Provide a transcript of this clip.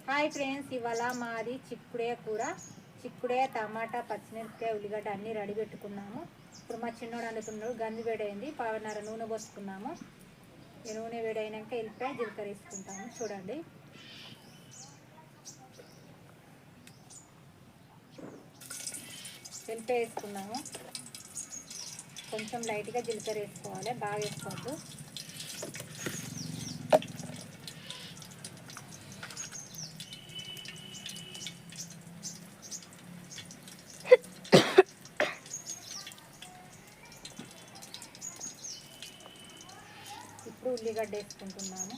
Hi friends, ఇవాళ మాది చిక్కుడే కూర. చిక్కుడే, టమాటా, పచ్చిమిరపకాయ, ఉల్లిగడ్డ అన్నీ రెడీ పెట్టుకున్నాము. ఇప్పుడు మా చిన్నోడు అనుకున్నాడు. గంజి వేడైంది, పావున్నర నూనె పోసుకున్నాము. ఈ నూనె వేడైనాక ఎల్లిపాయ జీలకర్ర వేసుకుంటాము. చూడండి, ఎల్లిపాయ వేసుకున్నాము. కొంచెం లైట్గా జీలకర్ర వేసుకోవాలి, బాగా వేసుకోవద్దు. ఇప్పుడు ఉల్లిగడ్డ వేసుకుంటున్నాము.